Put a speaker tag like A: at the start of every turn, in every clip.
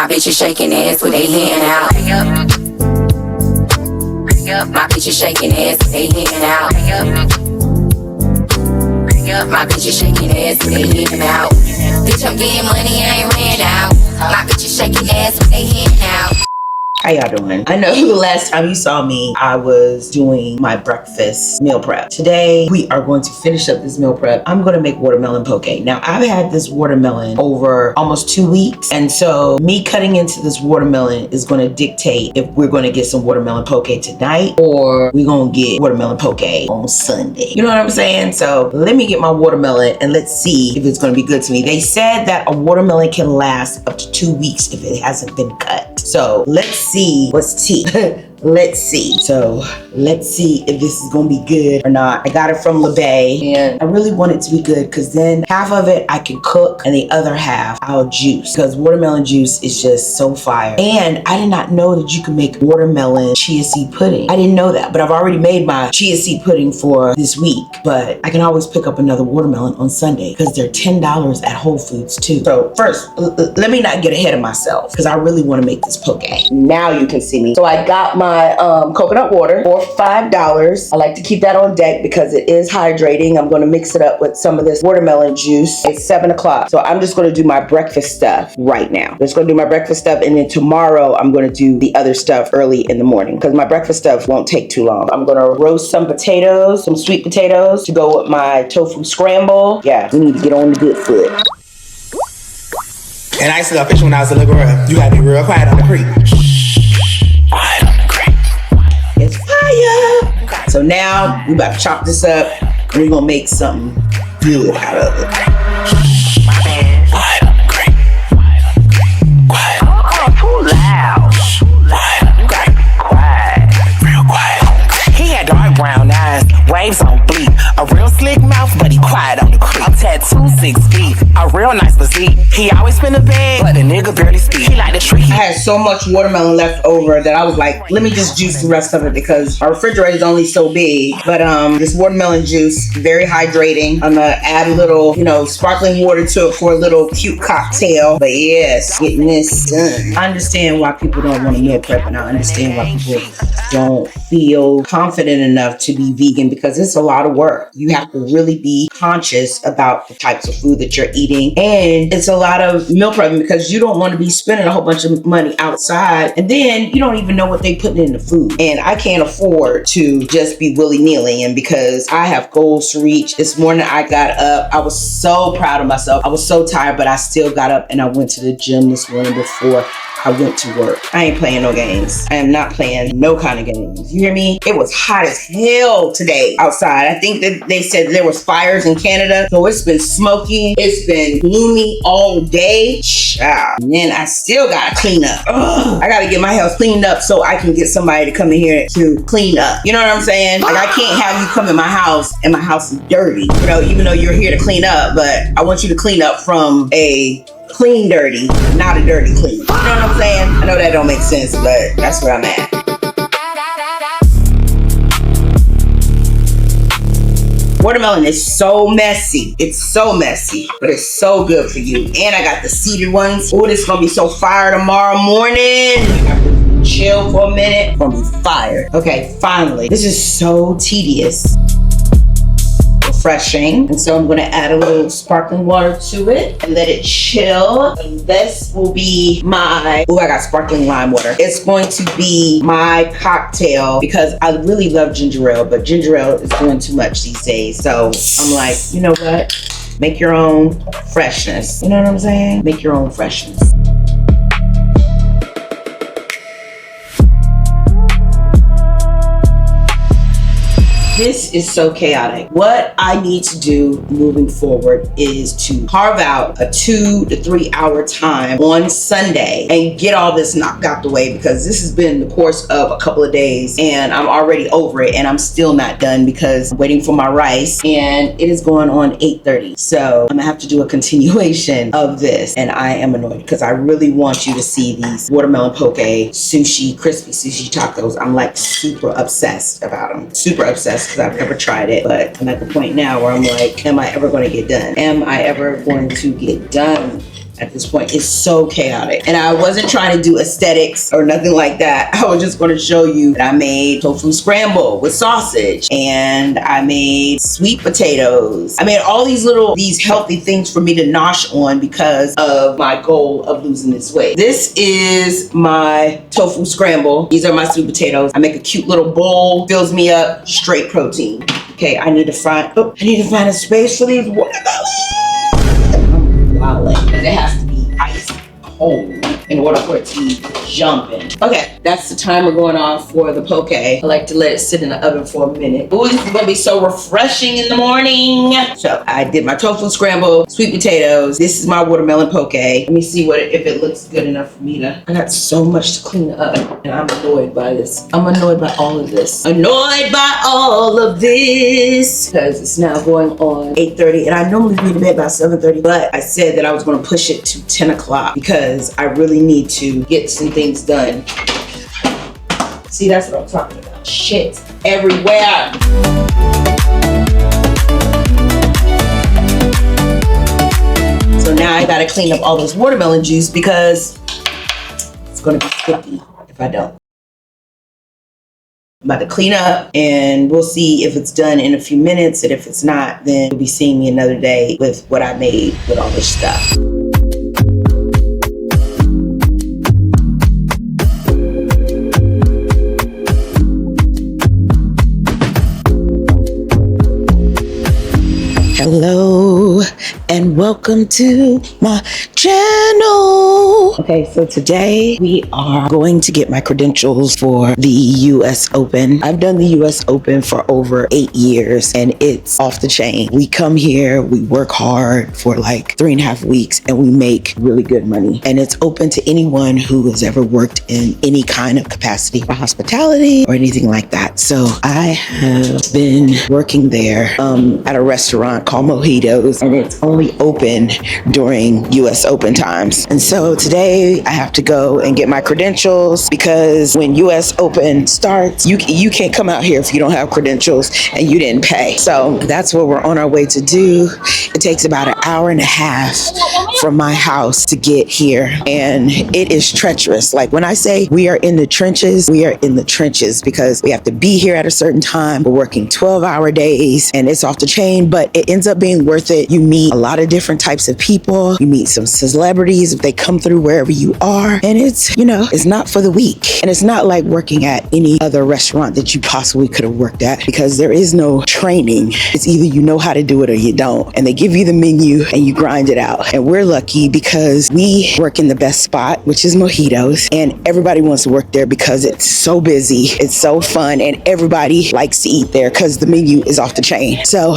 A: bitches shaking ass with they hand out. My bitches shaking ass with they hand out. My bitches shaking ass with they hand out. Bitch, I'm getting money, I ain't ran out. My bitches shaking ass with they hand out.
B: How y'all doing? I know the last time you saw me, I was doing my breakfast meal prep. Today, we are going to finish up this meal prep. I'm going to make watermelon poke. Now, I've had this watermelon over almost 2 weeks. And so me cutting into this watermelon is going to dictate if we're going to get some watermelon poke tonight or we're going to get watermelon poke on Sunday. You know what I'm saying? So let me get my watermelon and let's see if it's going to be good to me. They said that a watermelon can last up to 2 weeks if it hasn't been cut. So let's see what's tea. Let's see. So let's see if this is gonna be good or not. I got it from LeBay and I really want it to be good because then half of it I can cook and the other half I'll juice because watermelon juice is just so fire. And I did not know that you could make watermelon chia seed pudding. I didn't know that, but I've already made my chia seed pudding for this week. But I can always pick up another watermelon on Sunday because they're $10 at Whole Foods too. So first, let me not get ahead of myself because I really want to make this poke. Now you can see me. So I got my coconut water for $5. I like to keep that on deck because it is hydrating. I'm going to mix it up with some of this watermelon juice. It's 7 o'clock. So I'm just going to do my breakfast stuff right now. I'm just going to do my breakfast stuff and then tomorrow I'm going to do the other stuff early in the morning because my breakfast stuff won't take too long. I'm going to roast some potatoes, some sweet potatoes to go with my tofu scramble. Yeah, we need to get on the good foot.
C: And I used to go fishing when I was a little girl. You gotta be real quiet on the creek. Quiet on the creek.
B: It's fire. So now we about to chop this up and we're gonna make something good out of it.
C: Quiet on the creek. Quiet.
D: Oh, too loud.
C: Quiet on the creek.
D: Quiet.
C: Real quiet.
D: He had dark brown eyes, waves on bleak. A real slick mouth, but he quiet on the creek. I'm tattooed 6 feet, a real nice physique. He always spin a bag, but the nigga barely speak. He like the treat.
B: I had so much watermelon left over that I was like, let me just juice the rest of it because our refrigerator is only so big. But this watermelon juice, very hydrating. I'm gonna add a little, sparkling water to it for a little cute cocktail. But yes, getting this done. I understand why people don't want to meal prep, and I understand why people don't feel confident enough to be vegan because it's a lot of work. You have to really be conscious about the types of food that you're eating. And it's a lot of meal prepping because you don't want to be spending a whole bunch of money outside. And then you don't even know what they put in the food. And I can't afford to just be willy-nilly. And because I have goals to reach, this morning I got up. I was so proud of myself. I was so tired, but I still got up and I went to the gym this morning before I went to work. I ain't playing no games. I am not playing no kind of games. You hear me? It was hot as hell today outside. I think that they said there was fires in Canada. So it's been smoky. It's been gloomy all day. Child. And then I still gotta clean up. Ugh. I gotta get my house cleaned up so I can get somebody to come in here to clean up. You know what I'm saying? Like I can't have you come in my house and my house is dirty. Even though you're here to clean up, but I want you to clean up from a clean dirty, not a dirty clean. You know what I'm saying? I know that don't make sense, but that's where I'm at. Watermelon is so messy. It's so messy, but it's so good for you. And I got the seeded ones. Oh, this is gonna be so fire tomorrow morning. I have to chill for a minute. It's gonna be fire. Okay, finally. This is so tedious. Refreshing. And so I'm gonna add a little sparkling water to it and let it chill. And this will be my, I got sparkling lime water. It's going to be my cocktail because I really love ginger ale, but ginger ale is doing too much these days. So I'm like, you know what? Make your own freshness. You know what I'm saying? Make your own freshness. This is so chaotic. What I need to do moving forward is to carve out a 2 to 3 hour time on Sunday and get all this knocked out the way because this has been the course of a couple of days and I'm already over it and I'm still not done because I'm waiting for my rice and it is going on 8:30. So I'm gonna have to do a continuation of this and I am annoyed because I really want you to see these watermelon poke sushi, crispy sushi tacos. I'm like super obsessed about them. Super obsessed because I've never tried it, but I'm at the point now where I'm like, am I ever going to get done? Am I ever going to get done? at this point. It's so chaotic. And I wasn't trying to do aesthetics or nothing like that. I was just going to show you that I made tofu scramble with sausage, and I made sweet potatoes. I made all these healthy things for me to nosh on because of my goal of losing this weight. This is my tofu scramble. These are my sweet potatoes. I make a cute little bowl, fills me up, straight protein. Okay, I need to find a space for these watermelons. I'm wilding, because it has to be ice cold in order for it to be jumping. Okay, that's the timer going off for the poke. I like to let it sit in the oven for a minute. Ooh, this is gonna be so refreshing in the morning. So I did my tofu scramble, sweet potatoes. This is my watermelon poke. Let me see if it looks good enough for me to. I got so much to clean up, and I'm annoyed by this. I'm annoyed by all of this. Annoyed by all of this, because it's now going on 8:30, and I normally be to bed by 7:30, but I said that I was gonna push it to 10 o'clock because I really need to get some things done. See, that's what I'm talking about. Shit everywhere. So now I gotta clean up all this watermelon juice because it's gonna be sticky if I don't. I'm about to clean up, and we'll see if it's done in a few minutes, and if it's not, then you'll be seeing me another day with what I made with all this stuff. Hello and welcome to my channel. Okay, so today we are going to get my credentials for the US Open. I've done the US Open for over 8 years, and it's off the chain. We come here, we work hard for like 3.5 weeks, and we make really good money. And it's open to anyone who has ever worked in any kind of capacity for hospitality or anything like that. So I have been working there at a restaurant called Mojitos, and it's only open during US Open times. And so today I have to go and get my credentials, because when US Open starts, you can't come out here if you don't have credentials and you didn't pay. So that's what we're on our way to do. It takes about an hour and a half from my house to get here, and it is treacherous. Like when I say we are in the trenches, we are in the trenches, because we have to be here at a certain time. We're working 12-hour days, and it's off the chain, but it ends up being worth it. You meet a lot of different types of people. You meet some celebrities if they come through wherever you are. And it's, it's not for the weak. And it's not like working at any other restaurant that you possibly could have worked at, because there is no training. It's either you know how to do it or you don't. And they give you the menu and you grind it out. And we're lucky because we work in the best spot, which is Mojitos. And everybody wants to work there because it's so busy. It's so fun. And everybody likes to eat there because the menu is off the chain. So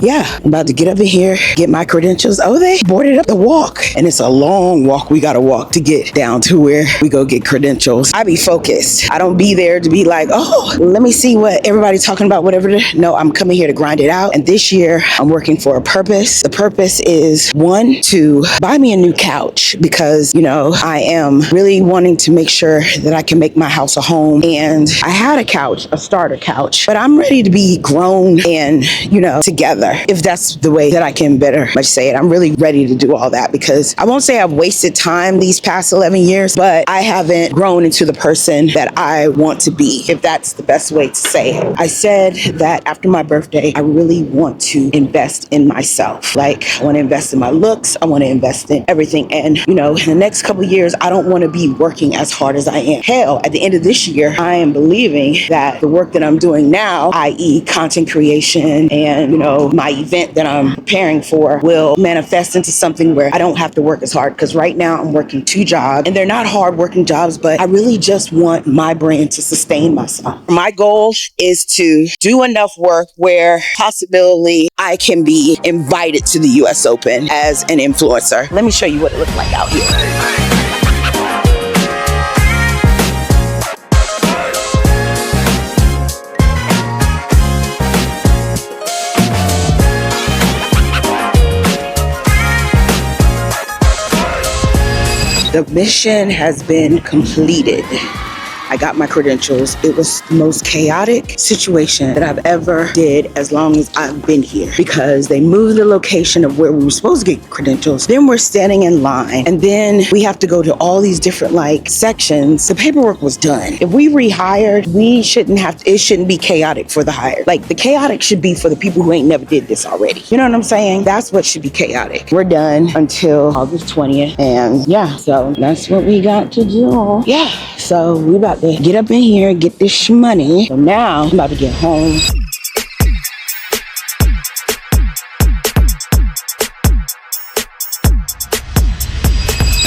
B: yeah, I'm about to get up in here, get my credentials. Oh, they boarded up the walk, and it's a long walk we gotta walk to get down to where we go get credentials. I be focused. I don't be there to be like, oh, let me see what everybody's talking about, whatever. No, I'm coming here to grind it out. And this year I'm working for a purpose. The purpose is, one, to buy me a new couch, because, I am really wanting to make sure that I can make my house a home. And I had a couch, a starter couch, but I'm ready to be grown and, together, if that's the way that I can better much say it. I'm really ready to do all that, because I won't say I've wasted time these past 11 years, but I haven't grown into the person that I want to be, if that's the best way to say it. I said that after my birthday, I really want to invest in myself. Like, I want to invest in my looks. I want to invest in everything. And, in the next couple of years, I don't want to be working as hard as I am. Hell, at the end of this year, I am believing that the work that I'm doing now, i.e. content creation and, my event that I'm preparing for, will manifest into something where I don't have to work as hard. Because right now I'm working 2 jobs, and they're not hard working jobs, but I really just want my brand to sustain myself. My goal is to do enough work where possibly I can be invited to the US Open as an influencer. Let me show you what it looks like out here. The mission has been completed. I got my credentials. It was the most chaotic situation that I've ever did as long as I've been here, because they moved the location of where we were supposed to get credentials. Then we're standing in line, and then we have to go to all these different sections. The paperwork was done. If we rehired, we shouldn't have to, it shouldn't be chaotic for the hire. Like, the chaotic should be for the people who ain't never did this already. You know what I'm saying? That's what should be chaotic. We're done until August 20th. And yeah, so that's what we got to do. Yeah, so we about to get up in here, get this money. So now I'm about to get home.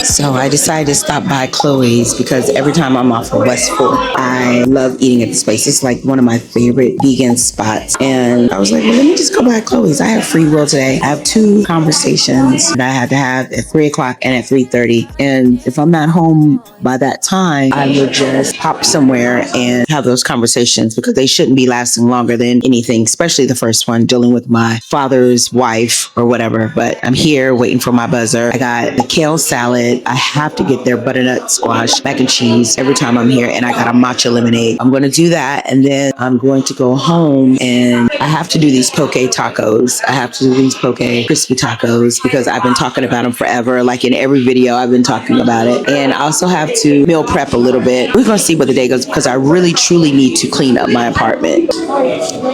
B: So I decided to stop by Chloe's because every time I'm off of West 4, I love eating at this place. It's like one of my favorite vegan spots. And I was like, well, let me just go by Chloe's. I have free will today. I have 2 conversations that I had to have at 3 o'clock and at 3:30. And if I'm not home by that time, I would just pop somewhere and have those conversations because they shouldn't be lasting longer than anything, especially the first one, dealing with my father's wife or whatever. But I'm here waiting for my buzzer. I got the kale salad. I have to get their butternut squash, mac and cheese every time I'm here. And I got a matcha lemonade. I'm going to do that. And then I'm going to go home and I have to do these poke tacos. I have to do these poke crispy tacos because I've been talking about them forever. Like in every video, I've been talking about it. And I also have to meal prep a little bit. We're going to see where the day goes because I really, truly need to clean up my apartment.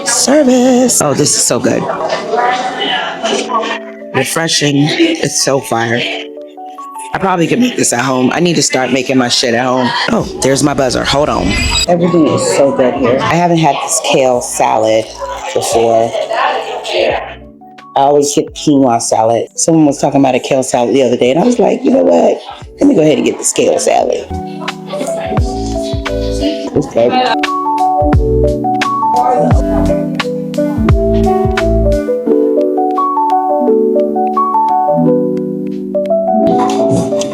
B: Service. Oh, this is so good. Refreshing. It's so fire. I probably could make this at home. I need to start making my shit at home. Oh, there's my buzzer. Hold on. Everything is so good here. I haven't had this kale salad before. I always get quinoa salad. Someone was talking about a kale salad the other day, and I was like, you know what? Let me go ahead and get this kale salad. It's good.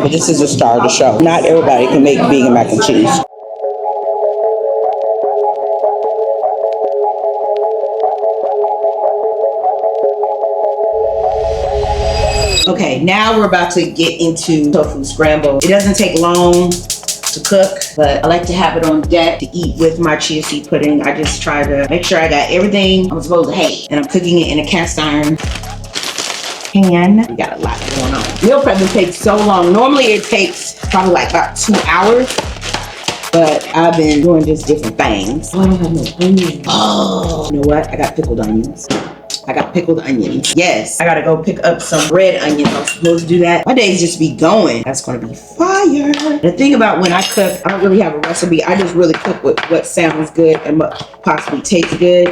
B: But this is the star of the show. Not everybody can make vegan mac and cheese. Okay, now we're about to get into tofu scramble. It doesn't take long to cook, but I like to have it on deck to eat with my chia seed pudding. I just try to make sure I got everything I'm supposed to have. And I'm cooking it in a cast iron pan. We got a lot going on. Meal prepping takes so long. Normally it takes probably like about 2 hours, but I've been doing just different things. Oh, I don't have no onions. Oh, you know what? I got pickled onions. Yes, I gotta go pick up some red onions. I'm supposed to do that. My days just be going. That's gonna be fire. The thing about when I cook, I don't really have a recipe. I just really cook with what sounds good and what possibly tastes good.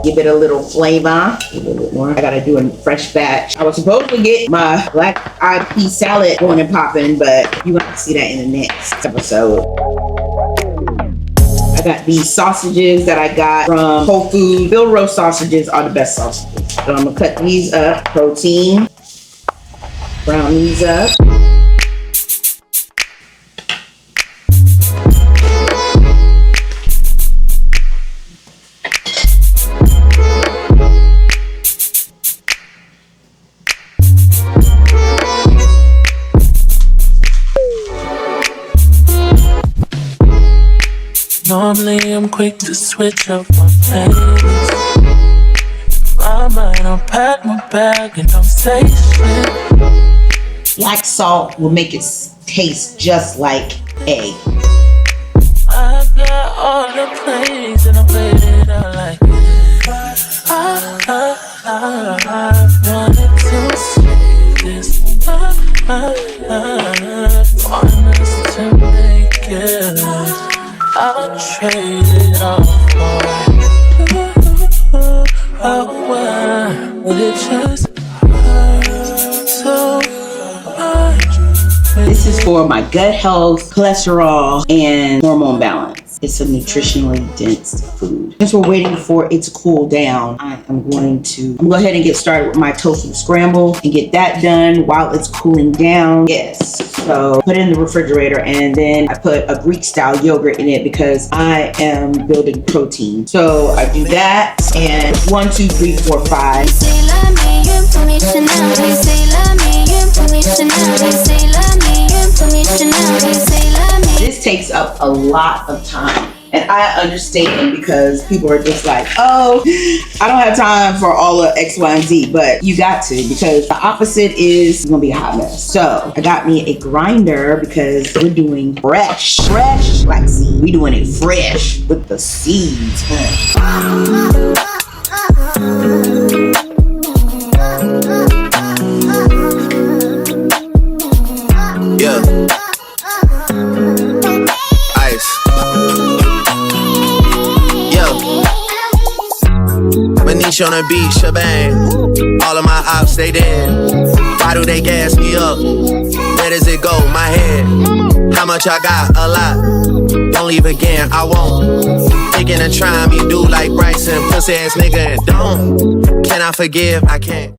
B: Give it a little flavor. A little bit more. I gotta do a fresh batch. I was supposed to get my black-eyed pea salad going and popping, but you're gonna see that in the next episode. I got these sausages that I got from Whole Foods. Bill roast sausages are the best sausages. So I'm gonna cut these up. Protein. Brown these up.
E: Normally I'm quick to switch up my playlist. I might unpack my bag and don't say shit.
B: Black salt will make it taste just like egg.
E: I got all the plays and I played it out like this. I wanted to say this. Want us to make it last. I'll trade it all for why would it just hurt so much?
B: This is for my gut health, cholesterol, and hormone balance. It's a nutritionally dense food. Since we're waiting for it to cool down, I'm going to go ahead and get started with my tofu scramble and get that done while it's cooling down. Yes. So put it in the refrigerator, and then I put a Greek style yogurt in it because I am building protein. So I do that, and 1, 2, 3, 4, 5. This takes up a lot of time. And I understand because people are just like, oh, I don't have time for all of X, Y, and Z. But you got to, because the opposite is gonna be a hot mess. So I got me a grinder because we're doing fresh flaxseed. We doing it fresh with the seeds.
F: Yeah. Ice. Maniche on the beach, shebang. All of my ops, they dead. Why do they gas me up? Where does it go? My head. How much I got? A lot. Don't leave again, I won't. Thinking of trying me, do like Bryson, pussy ass nigga, and don't. Can I forgive? I can't.